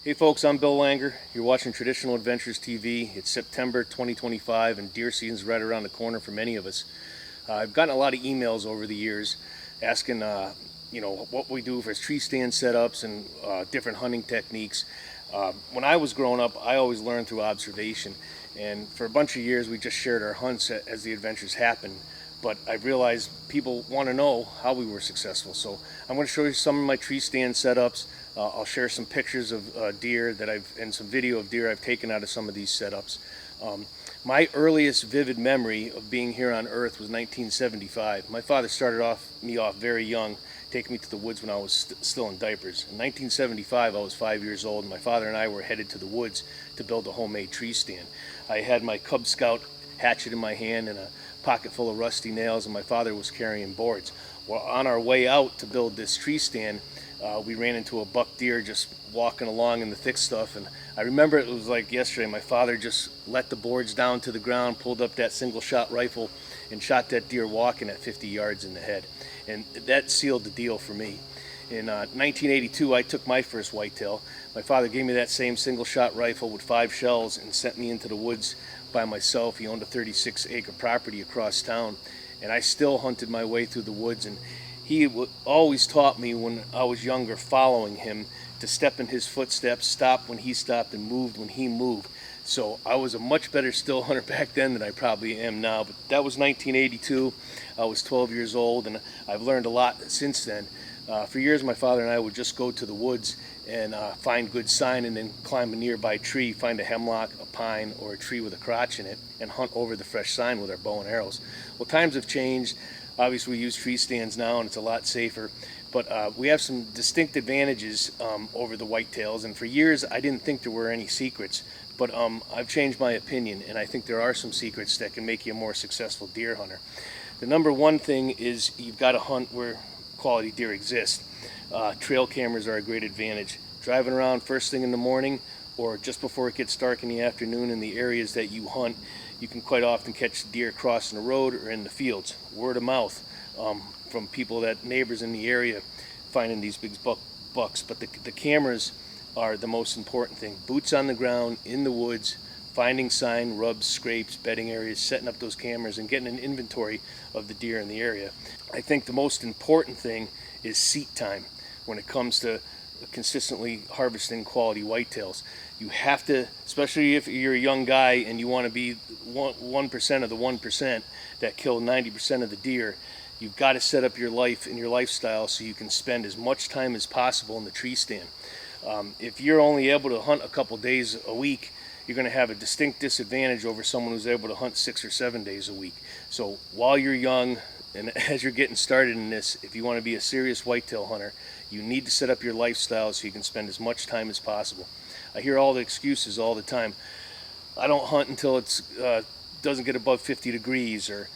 Hey folks, I'm Bill Langer. You're watching Traditional Adventures TV. It's September 2025 and deer season's right around the corner for many of us. I've gotten a lot of emails over the years asking, what we do for tree stand setups and different hunting techniques. When I was growing up, I always learned through observation. And for a bunch of years, we just shared our hunts as the adventures happened. But I realized people want to know how we were successful. So I'm going to show you some of my tree stand setups. I'll share some pictures of deer and some video of deer I've taken out of some of these setups. My earliest vivid memory of being here on Earth was 1975. My father started me off very young, taking me to the woods when I was still in diapers. In 1975, I was 5 years old, and my father and I were headed to the woods to build a homemade tree stand. I had my Cub Scout hatchet in my hand and a pocket full of rusty nails, and my father was carrying boards. Well, on our way out to build this tree stand, we ran into a buck deer just walking along in the thick stuff, and I remember it was like yesterday. My father just let the boards down to the ground, pulled up that single shot rifle, and shot that deer walking at 50 yards in the head, and that sealed the deal for me. In 1982, I took my first whitetail. My father gave me that same single shot rifle with 5 shells and sent me into the woods by myself. He owned a 36-acre property across town, and I still hunted my way through the woods. And he always taught me when I was younger, following him, to step in his footsteps, stop when he stopped, and moved when he moved. So I was a much better still hunter back then than I probably am now. But that was 1982. I was 12 years old, and I've learned a lot since then. For years, my father and I would just go to the woods and find good sign, and then climb a nearby tree, find a hemlock, a pine, or a tree with a crotch in it, and hunt over the fresh sign with our bow and arrows. Well, times have changed. Obviously, we use tree stands now, and it's a lot safer. But we have some distinct advantages over the whitetails, and for years I didn't think there were any secrets. But I've changed my opinion, and I think there are some secrets that can make you a more successful deer hunter. The number one thing is you've got to hunt where quality deer exist. Trail cameras are a great advantage. Driving around first thing in the morning or just before it gets dark in the afternoon in the areas that you hunt, you can quite often catch deer crossing the road or in the fields. Word of mouth from neighbors in the area finding these big bucks. But the cameras are the most important thing. Boots on the ground, in the woods, finding sign, rubs, scrapes, bedding areas, setting up those cameras and getting an inventory of the deer in the area. I think the most important thing is seat time when it comes to consistently harvesting quality whitetails. You have to, especially if you're a young guy and you want to be 1% of the 1% that kill 90% of the deer, you've got to set up your life and your lifestyle so you can spend as much time as possible in the tree stand. If you're only able to hunt a couple days a week, you're going to have a distinct disadvantage over someone who's able to hunt 6 or 7 days a week. So while you're young and as you're getting started in this, if you want to be a serious whitetail hunter, you need to set up your lifestyle so you can spend as much time as possible. I hear all the excuses all the time. I don't hunt until it doesn't get above 50 degrees, or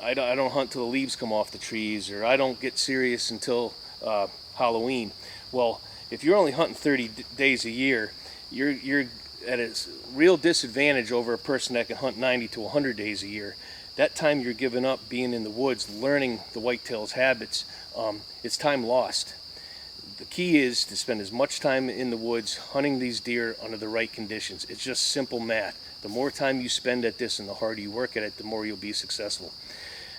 I don't hunt until the leaves come off the trees, or I don't get serious until Halloween. Well, if you're only hunting 30 days a year, you're at a real disadvantage over a person that can hunt 90 to 100 days a year. That time you're giving up being in the woods, learning the whitetail's habits, it's time lost. The key is to spend as much time in the woods hunting these deer under the right conditions. It's just simple math. The more time you spend at this and the harder you work at it, the more you'll be successful.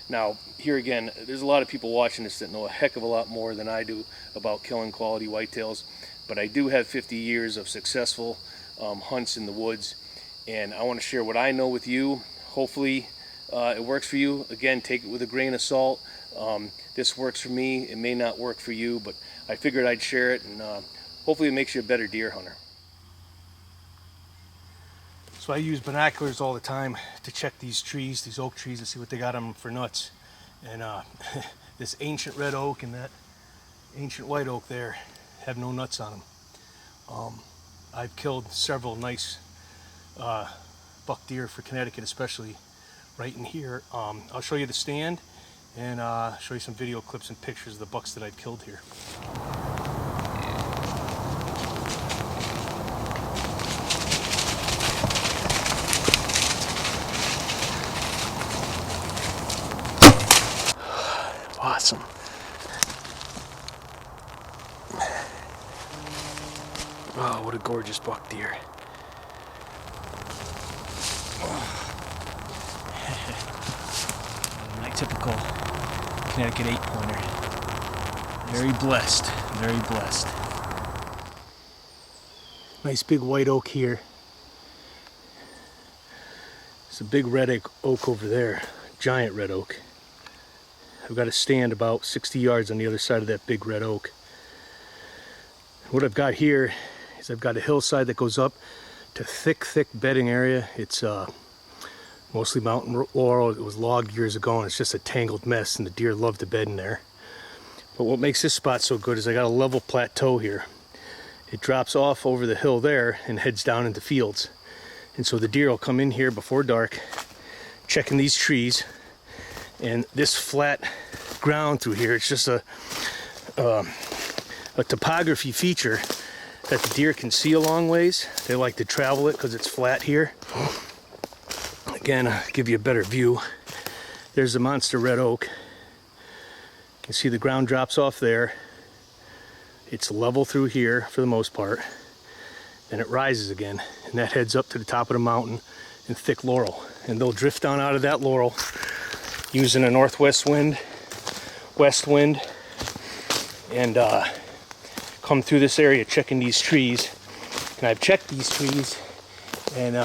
Now, here again, there's a lot of people watching this that know a heck of a lot more than I do about killing quality whitetails, but I do have 50 years of successful hunts in the woods, and I want to share what I know with you. Hopefully it works for you. Again, take it with a grain of salt. This works for me. It may not work for you, but I figured I'd share it, and hopefully it makes you a better deer hunter. So I use binoculars all the time to check these trees, these oak trees, to see what they got on them for nuts. And this ancient red oak and that ancient white oak there have no nuts on them. I've killed several nice buck deer for Connecticut, especially right in here. I'll show you the stand and show you some video clips and pictures of the bucks that I've killed here. Awesome. Oh, what a gorgeous buck deer. My typical Connecticut 8-pointer. Very blessed, very blessed. Nice big white oak here. There's a big red oak over there, giant red oak. I've got a stand about 60 yards on the other side of that big red oak. What I've got here is I've got a hillside that goes up to thick bedding area. It's mostly mountain laurel. It was logged years ago and it's just a tangled mess, and the deer love to bed in there. But what makes this spot so good is I got a level plateau here. It drops off over the hill there and heads down into fields. And so the deer will come in here before dark, checking these trees, and this flat ground through here, it's just a topography feature that the deer can see a long ways. They like to travel it because it's flat here. Again, I'll give you a better view. There's a monster red oak. You can see the ground drops off there. It's level through here for the most part. Then it rises again, and that heads up to the top of the mountain in thick laurel. And they'll drift down out of that laurel using a northwest wind, west wind, and come through this area checking these trees. And I've checked these trees, and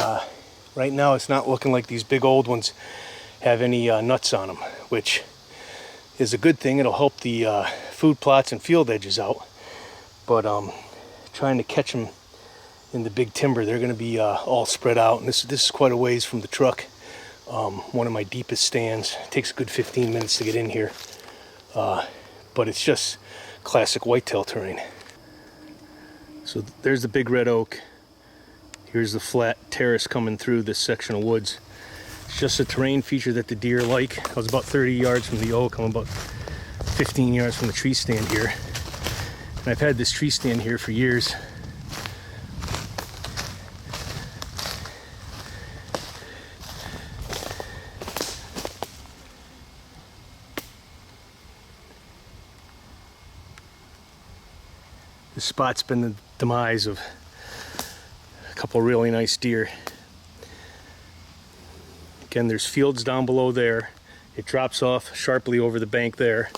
right now it's not looking like these big old ones have any nuts on them, which is a good thing. It'll help the food plots and field edges out. But trying to catch them in the big timber, they're going to be all spread out. And this is quite a ways from the truck. One of my deepest stands. It takes a good 15 minutes to get in here. But it's just classic whitetail terrain. So there's the big red oak. Here's the flat terrace coming through this section of woods. It's just a terrain feature that the deer like. I was about 30 yards from the oak. I'm about 15 yards from the tree stand here. And I've had this tree stand here for years. This spot's been the demise of a couple really nice deer. Again, there's fields down below there. It drops off sharply over the bank there.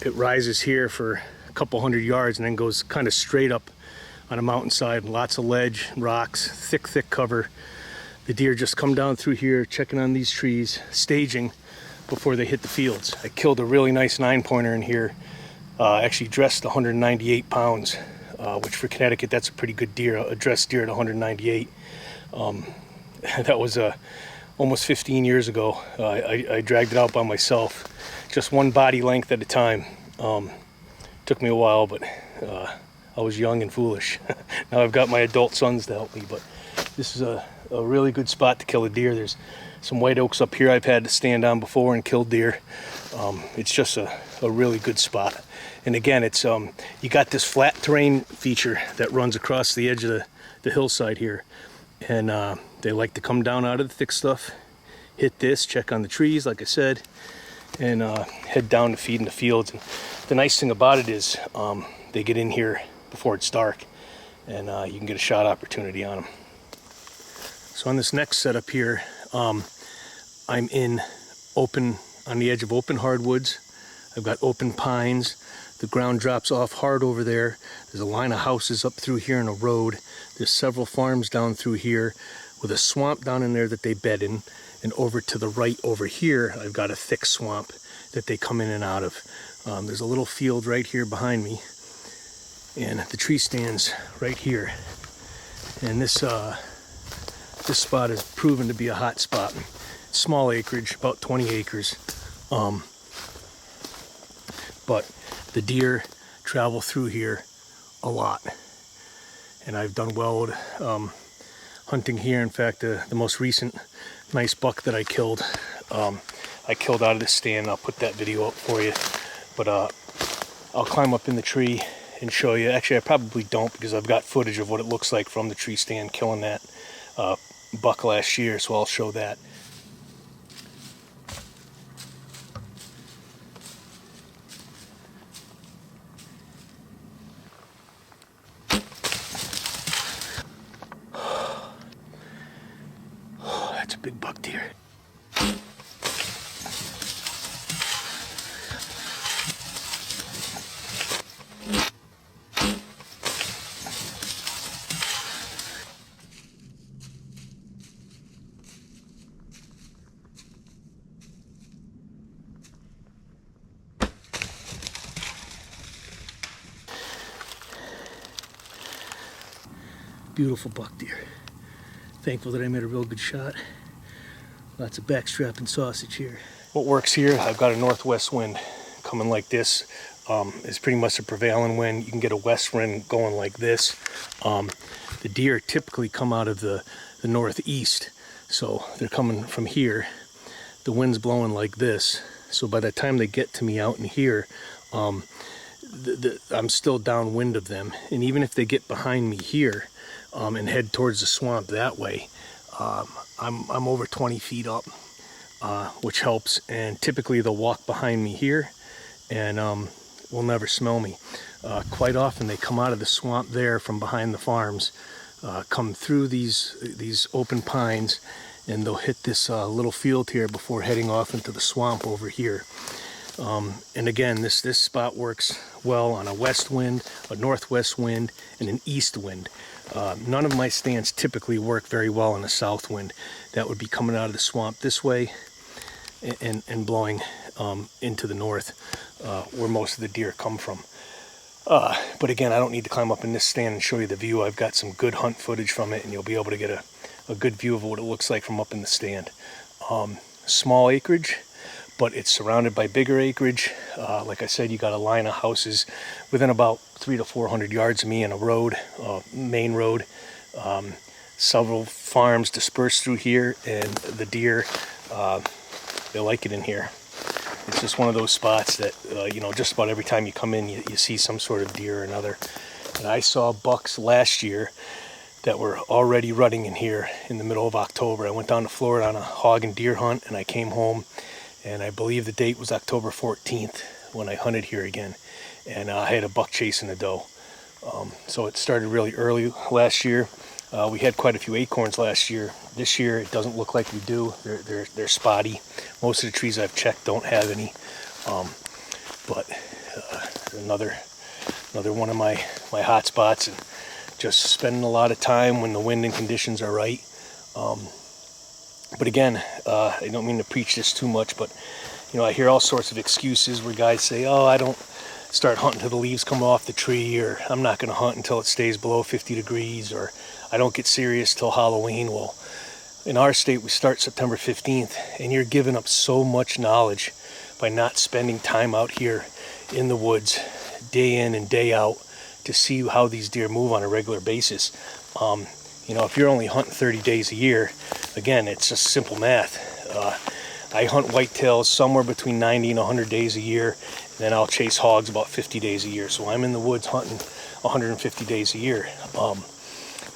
It rises here for a couple hundred yards and then goes kind of straight up on a mountainside. Lots of ledge, rocks, thick cover. The deer just come down through here, checking on these trees, staging before they hit the fields. I killed a really nice 9-pointer in here. Actually dressed 198 pounds, which for Connecticut, that's a pretty good deer, a dressed deer at 198. That was almost 15 years ago. I dragged it out by myself, just one body length at a time. Took me a while, but I was young and foolish. Now I've got my adult sons to help me, but this is a really good spot to kill a deer. There's some white oaks up here I've had to stand on before and kill deer. It's just a really good spot. And again, it's you got this flat terrain feature that runs across the edge of the hillside here. And they like to come down out of the thick stuff, hit this, check on the trees, like I said, and head down to feed in the fields. And the nice thing about it is they get in here before it's dark, and you can get a shot opportunity on them. So on this next setup here, I'm on the edge of open hardwoods. I've got open pines. The ground drops off hard over there. There's a line of houses up through here and a road. There's several farms down through here with a swamp down in there that they bed in. And over to the right over here, I've got a thick swamp that they come in and out of. There's a little field right here behind me. And the tree stands right here. And this spot has proven to be a hot spot. Small acreage, about 20 acres. But the deer travel through here a lot. And I've done well with hunting here. In fact, the most recent nice buck that I killed out of this stand. I'll put that video up for you. But I'll climb up in the tree and show you. Actually, I probably don't, because I've got footage of what it looks like from the tree stand killing that buck last year, so I'll show that. a big buck deer. Beautiful buck deer. Thankful that I made a real good shot. Lots of backstrap and sausage here. What works here, I've got a northwest wind coming like this. It's pretty much a prevailing wind. You can get a west wind going like this. The deer typically come out of the northeast, so they're coming from here. The wind's blowing like this, so by the time they get to me out in here, I'm still downwind of them. And even if they get behind me here and head towards the swamp that way, I'm over 20 feet up, which helps. And typically they'll walk behind me here and will never smell me. Quite often they come out of the swamp there from behind the farms, come through these open pines, and they'll hit this little field here before heading off into the swamp over here. And again, this spot works well on a west wind, a northwest wind, and an east wind. None of my stands typically work very well on a south wind. That would be coming out of the swamp this way and blowing into the north, where most of the deer come from. But again, I don't need to climb up in this stand and show you the view. I've got some good hunt footage from it, and you'll be able to get a good view of what it looks like from up in the stand. Small acreage, but it's surrounded by bigger acreage. Like I said, you got a line of houses within about 300 to 400 yards of me in a road, main road. Several farms dispersed through here, and the deer, they like it in here. It's just one of those spots that, you know, just about every time you come in, you see some sort of deer or another. And I saw bucks last year that were already rutting in here in the middle of October. I went down to Florida on a hog and deer hunt, and I came home, and I believe the date was October 14th when I hunted here again. And I had a buck chasing a doe. So it started really early last year. We had quite a few acorns last year. This year it doesn't look like we do. They're spotty. Most of the trees I've checked don't have any. But another one of my hot spots, and just spending a lot of time when the wind and conditions are right. But again, I don't mean to preach this too much, but you know, I hear all sorts of excuses where guys say, "Oh, I don't start hunting till the leaves come off the tree," or "I'm not going to hunt until it stays below 50 degrees," or "I don't get serious till Halloween." Well, in our state, we start September 15th, and you're giving up so much knowledge by not spending time out here in the woods, day in and day out, to see how these deer move on a regular basis. You know, if you're only hunting 30 days a year, again, it's just simple math. I hunt whitetails somewhere between 90 and 100 days a year, and then I'll chase hogs about 50 days a year. So I'm in the woods hunting 150 days a year.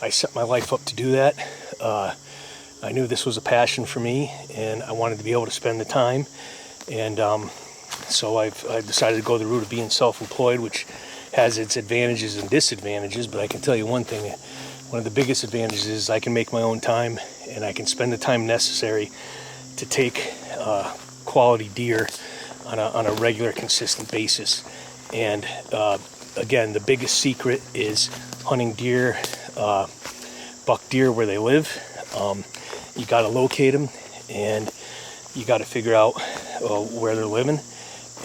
I set my life up to do that. I knew this was a passion for me, and I wanted to be able to spend the time. And so I've decided to go the route of being self-employed, which has its advantages and disadvantages. But I can tell you one thing. One of the biggest advantages is I can make my own time, and I can spend the time necessary to take quality deer on a regular, consistent basis. And again, the biggest secret is hunting deer, buck deer where they live. You got to locate them, and you got to figure out where they're living,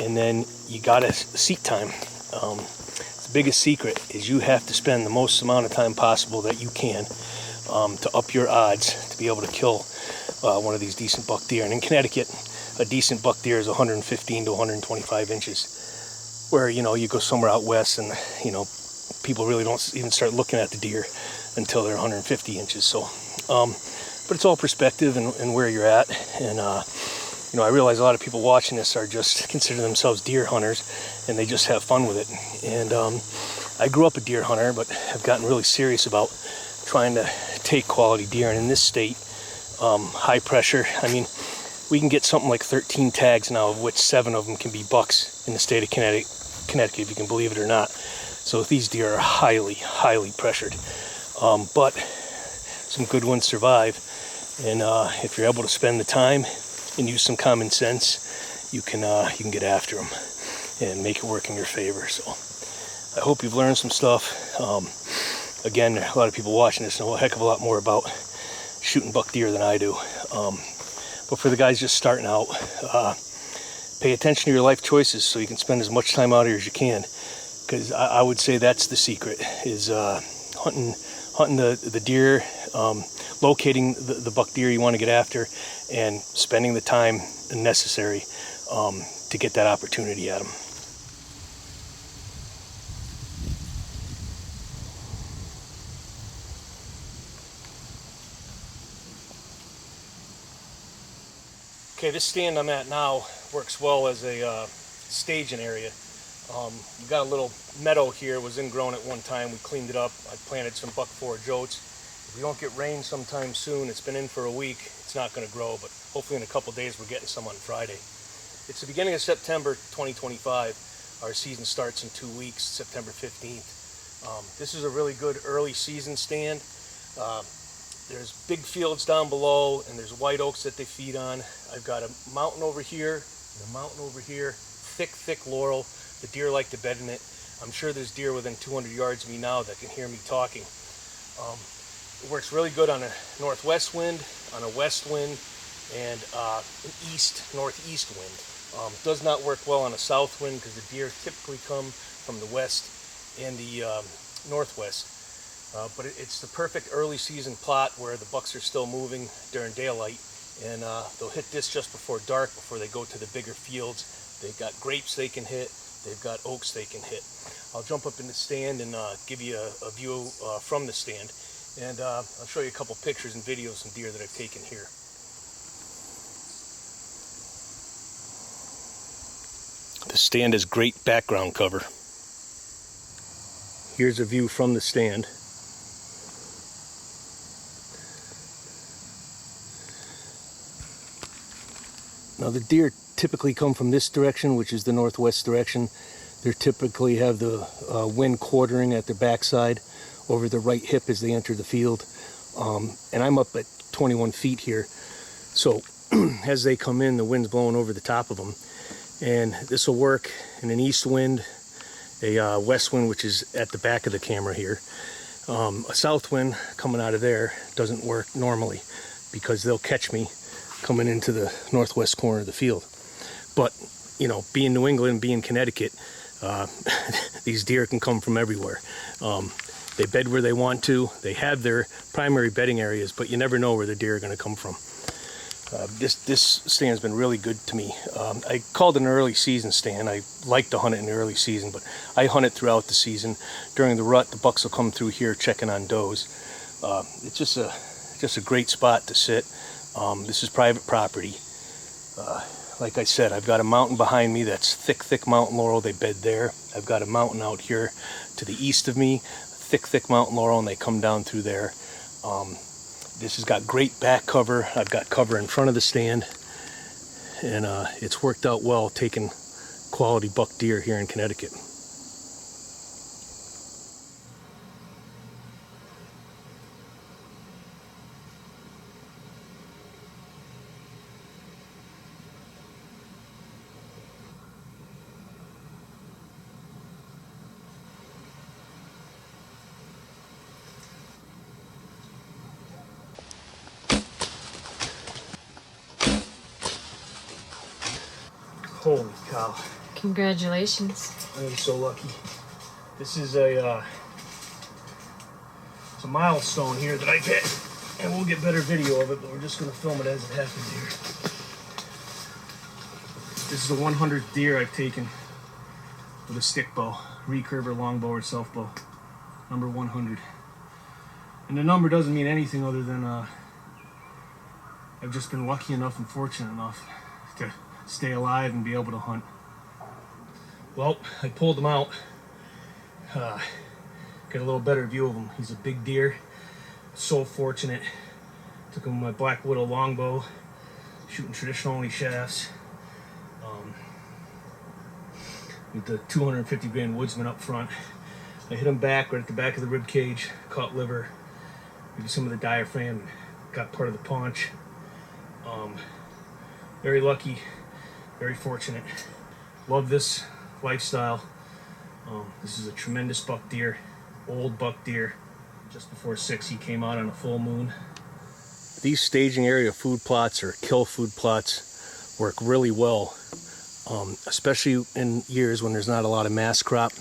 and then you got to seek time. The biggest secret is you have to spend the most amount of time possible that you can to up your odds to be able to kill one of these decent buck deer. And in Connecticut, a decent buck deer is 115 to 125 inches, where, you know, you go somewhere out west and, you know, people really don't even start looking at the deer until they're 150 inches. So, but it's all perspective and where you're at. And, you know, I realize a lot of people watching this are just consider themselves deer hunters, and they just have fun with it. And I grew up a deer hunter, but have gotten really serious about trying to take quality deer. And in this state, high pressure, I mean, we can get something like 13 tags now, of which 7 of them can be bucks in the state of Connecticut, if you can believe it or not. So these deer are highly, highly pressured. But some good ones survive. And if you're able to spend the time and use some common sense, you can get after them and make it work in your favor. So I hope you've learned some stuff. Again, a lot of people watching this know a heck of a lot more about shooting buck deer than I do. But for the guys just starting out, pay attention to your life choices so you can spend as much time out here as you can. Because I would say that's the secret, is hunting the deer, locating the buck deer you want to get after, and spending the time necessary to get that opportunity at them. Okay, this stand I'm at now works well as a staging area. We got a little meadow here, it was ingrown at one time. We cleaned it up. I planted some buck forage oats. If we don't get rain sometime soon, it's been in for a week, it's not going to grow, but hopefully in a couple days we're getting some on Friday. It's the beginning of September 2025. Our season starts in 2 weeks, September 15th. This is a really good early season stand. There's big fields down below, and there's white oaks that they feed on. I've got a mountain over here and a mountain over here, thick laurel. The deer like to bed in it. I'm sure there's deer within 200 yards of me now that can hear me talking. It works really good on a northwest wind, on a west wind, and an northeast wind. Does not work well on a south wind because the deer typically come from the west and the northwest. But it's the perfect early season plot where the bucks are still moving during daylight, and they'll hit this just before dark, before they go to the bigger fields. They've got grapes they can hit. They've got oaks they can hit. I'll jump up in the stand and give you a view from the stand, and I'll show you a couple pictures and videos of some deer that I've taken here. The stand has great background cover. Here's a view from the stand. Now the deer typically come from this direction, which is the northwest direction. They typically have the wind quartering at their backside over the right hip as they enter the field. And I'm up at 21 feet here. So as they come in, the wind's blowing over the top of them. And this will work in an east wind, a west wind, which is at the back of the camera here. A south wind coming out of there doesn't work normally because they'll catch me coming into the northwest corner of the field. But, you know, being New England, being Connecticut, these deer can come from everywhere. They bed where they want to. They have their primary bedding areas, but you never know where the deer are going to come from. This stand's been really good to me. I called it an early season stand. I like to hunt it in the early season, but I hunt it throughout the season. During the rut, the bucks will come through here checking on does. It's just a great spot to sit. This is private property. Like I said, I've got a mountain behind me that's thick mountain laurel. They bed there. I've got a mountain out here to the east of me, thick mountain laurel, and they come down through there. This has got great back cover. I've got cover in front of the stand, and it's worked out well taking quality buck deer here in Connecticut. Holy cow. Congratulations. I am so lucky. This is it's a milestone here that I hit, and we'll get better video of it, but we're just going to film it as it happens here. This is the 100th deer I've taken with a stick bow, recurve or longbow or self bow. Number 100. And the number doesn't mean anything other than I've just been lucky enough and fortunate enough to stay alive and be able to hunt. Well, I pulled him out. Get a little better view of him. He's a big deer. So fortunate. Took him with my Black Widow longbow, shooting traditional only shafts. With the 250 grain Woodsman up front. I hit him back right at the back of the rib cage, caught liver, maybe some of the diaphragm, got part of the paunch. Very lucky, very fortunate. Love this lifestyle. This is a tremendous buck deer, old buck deer. Just before 6, he came out on a full moon. These staging area food plots or kill food plots work really well, especially in years when there's not a lot of mass crop.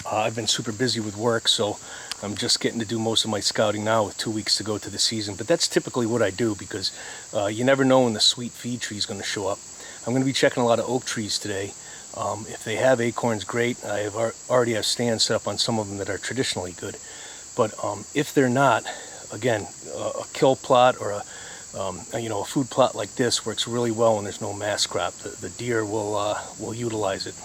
I've been super busy with work, so I'm just getting to do most of my scouting now with 2 weeks to go to the season. But that's typically what I do because you never know when the sweet feed tree is going to show up. I'm going to be checking a lot of oak trees today. If they have acorns, great. I have already have stands set up on some of them that are traditionally good. But if they're not, again, a kill plot or a food plot like this works really well when there's no mass crop. The deer will utilize it.